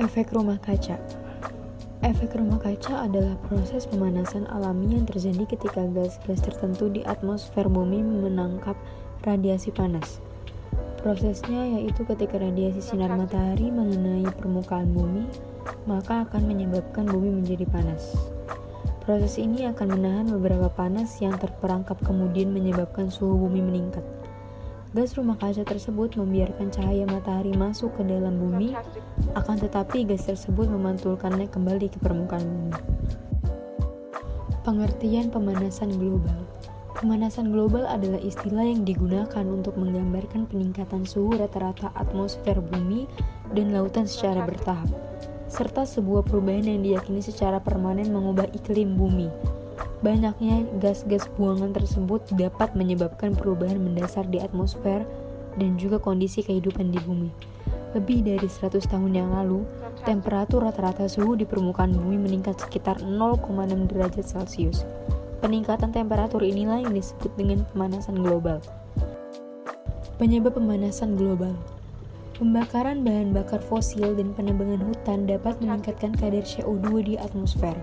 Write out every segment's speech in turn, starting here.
Efek rumah kaca. Efek rumah kaca adalah proses pemanasan alami yang terjadi ketika gas-gas tertentu di atmosfer bumi menangkap radiasi panas. Prosesnya yaitu ketika radiasi sinar matahari mengenai permukaan bumi, maka akan menyebabkan bumi menjadi panas. Proses ini akan menahan beberapa panas yang terperangkap kemudian menyebabkan suhu bumi meningkat. Gas rumah kaca tersebut membiarkan cahaya matahari masuk ke dalam bumi, akan tetapi gas tersebut memantulkannya kembali ke permukaan bumi. Pengertian pemanasan global. Pemanasan global adalah istilah yang digunakan untuk menggambarkan peningkatan suhu rata-rata atmosfer bumi dan lautan secara bertahap, serta sebuah perubahan yang diyakini secara permanen mengubah iklim bumi. Banyaknya gas-gas buangan tersebut dapat menyebabkan perubahan mendasar di atmosfer dan juga kondisi kehidupan di bumi. Lebih dari 100 tahun yang lalu, temperatur rata-rata suhu di permukaan bumi meningkat sekitar 0,6 derajat Celcius. Peningkatan temperatur inilah yang disebut dengan pemanasan global. Penyebab pemanasan global. Pembakaran bahan bakar fosil dan penebangan hutan dapat meningkatkan kadar CO2 di atmosfer.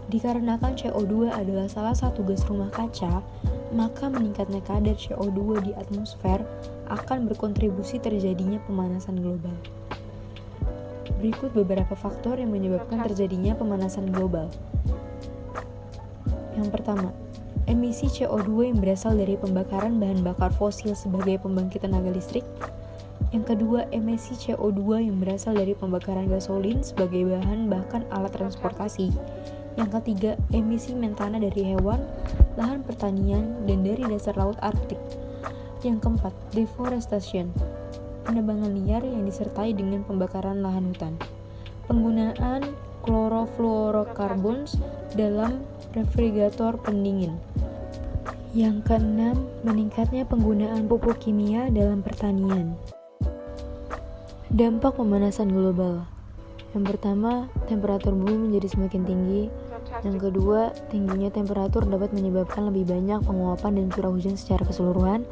Dikarenakan CO2 adalah salah satu gas rumah kaca, maka meningkatnya kadar CO2 di atmosfer akan berkontribusi terjadinya pemanasan global. Berikut beberapa faktor yang menyebabkan terjadinya pemanasan global. Yang pertama, emisi CO2 yang berasal dari pembakaran bahan bakar fosil sebagai pembangkit tenaga listrik. Yang kedua, emisi CO2 yang berasal dari pembakaran gasolin sebagai bahan bahkan alat transportasi. Yang ketiga, emisi metana dari hewan, lahan pertanian, dan dari dasar laut Arktik. Yang keempat, deforestation, penebangan liar yang disertai dengan pembakaran lahan hutan. Penggunaan chlorofluorocarbons dalam refrigerator pendingin. Yang keenam, meningkatnya penggunaan pupuk kimia dalam pertanian. Dampak pemanasan global. Yang pertama, temperatur bumi menjadi semakin tinggi. Yang kedua, tingginya temperatur dapat menyebabkan lebih banyak penguapan dan curah hujan secara keseluruhan.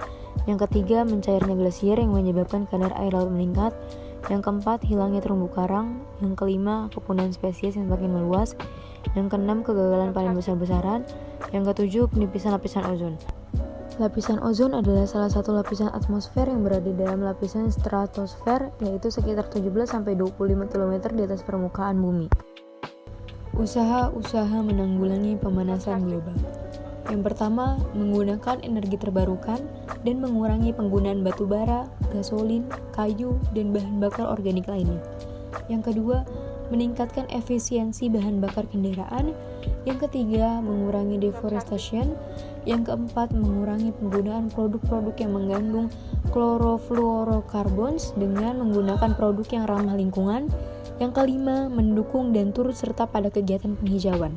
Yang ketiga, mencairnya glasier yang menyebabkan kadar air laut meningkat. Yang keempat, hilangnya terumbu karang. Yang kelima, kepunahan spesies yang semakin meluas. Yang keenam, kegagalan panen besar-besaran. Yang ketujuh, penipisan lapisan ozon. Lapisan ozon adalah salah satu lapisan atmosfer yang berada dalam lapisan stratosfer, yaitu sekitar 17-25 km di atas permukaan bumi. Usaha-usaha menanggulangi pemanasan global. Yang pertama, menggunakan energi terbarukan dan mengurangi penggunaan batu bara, gasolin, kayu, dan bahan bakar organik lainnya. Yang kedua, meningkatkan efisiensi bahan bakar kendaraan. Yang ketiga, mengurangi deforestation. Yang keempat, mengurangi penggunaan produk-produk yang mengandung chlorofluorocarbons dengan menggunakan produk yang ramah lingkungan. Yang kelima, mendukung dan turut serta pada kegiatan penghijauan.